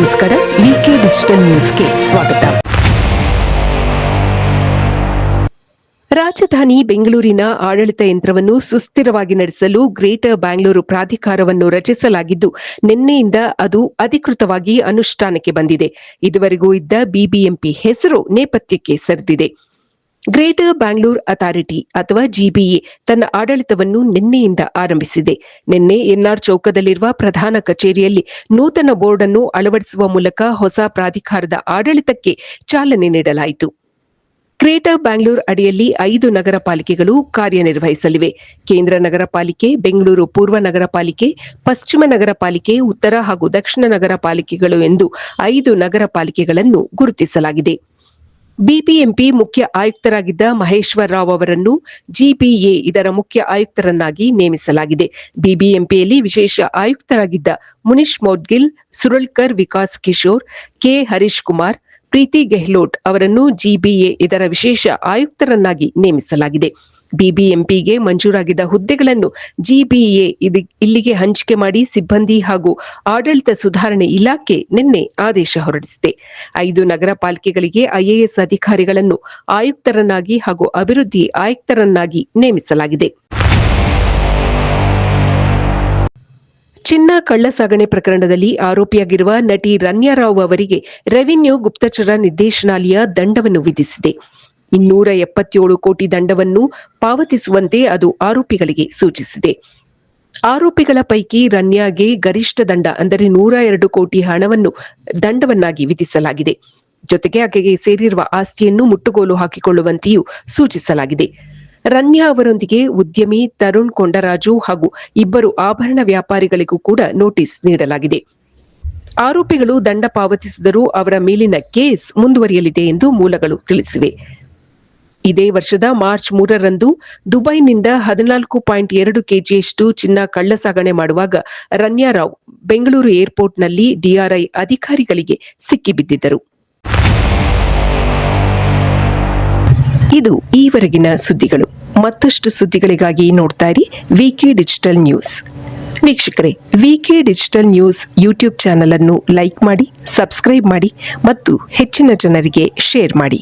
ನಮಸ್ಕಾರ. ವಿಕೆ ಡಿಜಿಟಲ್ ನ್ಯೂಸ್ಗೆ ಸ್ವಾಗತ. ರಾಜಧಾನಿ ಬೆಂಗಳೂರಿನ ಆಡಳಿತ ಯಂತ್ರವನ್ನು ಸುಸ್ಥಿರವಾಗಿ ನಡೆಸಲು ಗ್ರೇಟರ್ ಬ್ಯಾಂಗ್ಳೂರು ಪ್ರಾಧಿಕಾರವನ್ನು ರಚಿಸಲಾಗಿದ್ದು, ನಿನ್ನೆಯಿಂದ ಅದು ಅಧಿಕೃತವಾಗಿ ಅನುಷ್ಠಾನಕ್ಕೆ ಬಂದಿದೆ. ಇದುವರೆಗೂ ಇದ್ದ ಬಿಬಿಎಂಪಿ ಹೆಸರು ನೇಪಥ್ಯಕ್ಕೆ ಸರಿದಿದೆ. ಗ್ರೇಟರ್ ಬ್ಯಾಂಗ್ಳೂರ್ ಅಥಾರಿಟಿ ಅಥವಾ ಜಿಬಿಎ ತನ್ನ ಆಡಳಿತವನ್ನು ನಿನ್ನೆಯಿಂದ ಆರಂಭಿಸಿದೆ. ನಿನ್ನೆ ಎನ್ಆರ್ ಚೌಕದಲ್ಲಿರುವ ಪ್ರಧಾನ ಕಚೇರಿಯಲ್ಲಿ ನೂತನ ಬೋರ್ಡ್ ಅನ್ನು ಅಳವಡಿಸುವ ಮೂಲಕ ಹೊಸ ಪ್ರಾಧಿಕಾರದ ಆಡಳಿತಕ್ಕೆ ಚಾಲನೆ ನೀಡಲಾಯಿತು. ಗ್ರೇಟರ್ ಬ್ಯಾಂಗ್ಳೂರ್ ಅಡಿಯಲ್ಲಿ 5 ನಗರ ಪಾಲಿಕೆಗಳು ಕಾರ್ಯನಿರ್ವಹಿಸಲಿವೆ. ಕೇಂದ್ರ ನಗರ ಪಾಲಿಕೆ, ಬೆಂಗಳೂರು ಪೂರ್ವ ನಗರ ಪಾಲಿಕೆ, ಪಶ್ಚಿಮ ನಗರ ಪಾಲಿಕೆ, ಉತ್ತರ ಹಾಗೂ ದಕ್ಷಿಣ ನಗರ ಪಾಲಿಕೆಗಳು ಎಂದು 5 ನಗರ ಪಾಲಿಕೆಗಳನ್ನು ಗುರುತಿಸಲಾಗಿದೆ. ಬಿಬಿಎಂಪಿ ಮುಖ್ಯ ಆಯುಕ್ತರಾಗಿದ್ದ ಮಹೇಶ್ವರ್ ರಾವ್ ಅವರನ್ನು ಜಿಬಿಎ ಇದರ ಮುಖ್ಯ ಆಯುಕ್ತರನ್ನಾಗಿ ನೇಮಿಸಲಾಗಿದೆ. ಬಿಬಿಎಂಪಿಯಲ್ಲಿ ವಿಶೇಷ ಆಯುಕ್ತರಾಗಿದ್ದ ಮುನಿಷ್ ಮೌದ್ಗಿಲ್, ಸುರಳ್ಕರ್ ವಿಕಾಸ್ ಕಿಶೋರ್, ಕೆ ಹರೀಶ್ ಕುಮಾರ್, ಪ್ರೀತಿ ಗೆಹ್ಲೋಟ್ ಅವರನ್ನು ಜಿಬಿಎ ಇದರ ವಿಶೇಷ ಆಯುಕ್ತರನ್ನಾಗಿ ನೇಮಿಸಲಾಗಿದೆ. ಬಿಬಿಎಂಪಿಗೆ ಮಂಜೂರಾಗಿದ್ದ ಹುದ್ದೆಗಳನ್ನು ಜಿಬಿಎ ಇಲ್ಲಿಗೆ ಹಂಚಿಕೆ ಮಾಡಿ ಸಿಬ್ಬಂದಿ ಹಾಗೂ ಆಡಳಿತ ಸುಧಾರಣೆ ಇಲಾಖೆ ನಿನ್ನೆ ಆದೇಶ ಹೊರಡಿಸಿದೆ. 5 ನಗರ ಪಾಲಿಕೆಗಳಿಗೆ ಐಎಎಸ್ ಅಧಿಕಾರಿಗಳನ್ನು ಆಯುಕ್ತರನ್ನಾಗಿ ಹಾಗೂ ಅಭಿವೃದ್ಧಿ ಆಯುಕ್ತರನ್ನಾಗಿ ನೇಮಿಸಲಾಗಿದೆ. ಚಿನ್ನ ಕಳ್ಳಸಾಗಣೆ ಪ್ರಕರಣದಲ್ಲಿ ಆರೋಪಿಯಾಗಿರುವ ನಟಿ ರನ್ಯಾ ರಾವ್ ಅವರಿಗೆ ರೆವಿನ್ಯೂ ಗುಪ್ತಚರ ನಿರ್ದೇಶನಾಲಯ ದಂಡವನ್ನು ವಿಧಿಸಿದೆ. 277 ಕೋಟಿ ದಂಡವನ್ನು ಪಾವತಿಸುವಂತೆ ಅದು ಆರೋಪಿಗಳಿಗೆ ಸೂಚಿಸಿದೆ. ಆರೋಪಿಗಳ ಪೈಕಿ ರನ್ಯಾಗೆ ಗರಿಷ್ಠ ದಂಡ ಅಂದರೆ 102 ಕೋಟಿ ಹಣವನ್ನು ದಂಡವನ್ನಾಗಿ ವಿಧಿಸಲಾಗಿದೆ. ಜೊತೆಗೆ ಆಕೆಗೆ ಸೇರಿರುವ ಆಸ್ತಿಯನ್ನು ಮುಟ್ಟುಗೋಲು ಹಾಕಿಕೊಳ್ಳುವಂತೆಯೂ ಸೂಚಿಸಲಾಗಿದೆ. ರನ್ಯಾ ಅವರೊಂದಿಗೆ ಉದ್ಯಮಿ ತರುಣ್ ಕೊಂಡರಾಜು ಹಾಗೂ 2 ಆಭರಣ ವ್ಯಾಪಾರಿಗಳಿಗೂ ಕೂಡ ನೋಟಿಸ್ ನೀಡಲಾಗಿದೆ. ಆರೋಪಿಗಳು ದಂಡ ಪಾವತಿಸಿದರೂ ಅವರ ಮೇಲಿನ ಕೇಸ್ ಮುಂದುವರಿಯಲಿದೆ ಎಂದು ಮೂಲಗಳು ತಿಳಿಸಿವೆ. ಇದೇ ವರ್ಷದ ಮಾರ್ಚ್ 3ರಂದು ದುಬೈನಿಂದ 14.2 ಕೆಜಿಯಷ್ಟು ಚಿನ್ನ ಕಳ್ಳಸಾಗಣೆ ಮಾಡುವಾಗ ರನ್ಯಾ ರಾವ್ ಬೆಂಗಳೂರು ಏರ್ಪೋರ್ಟ್ನಲ್ಲಿ ಡಿಆರ್ಐ ಅಧಿಕಾರಿಗಳಿಗೆ ಸಿಕ್ಕಿಬಿದ್ದಿದ್ದರು. ಇದು ಈವರೆಗಿನ ಸುದ್ದಿಗಳು. ಮತ್ತಷ್ಟು ಸುದ್ದಿಗಳಿಗಾಗಿ ನೋಡ್ತಾ ಇರಿ ವಿಕೆ ಡಿಜಿಟಲ್ ನ್ಯೂಸ್. ವೀಕ್ಷಕರೇ, ವಿಕೆ ಡಿಜಿಟಲ್ ನ್ಯೂಸ್ ಯೂಟ್ಯೂಬ್ ಚಾನೆಲ್ ಅನ್ನು ಲೈಕ್ ಮಾಡಿ, ಸಬ್ಸ್ಕ್ರೈಬ್ ಮಾಡಿ ಮತ್ತು ಹೆಚ್ಚಿನ ಜನರಿಗೆ ಶೇರ್ ಮಾಡಿ.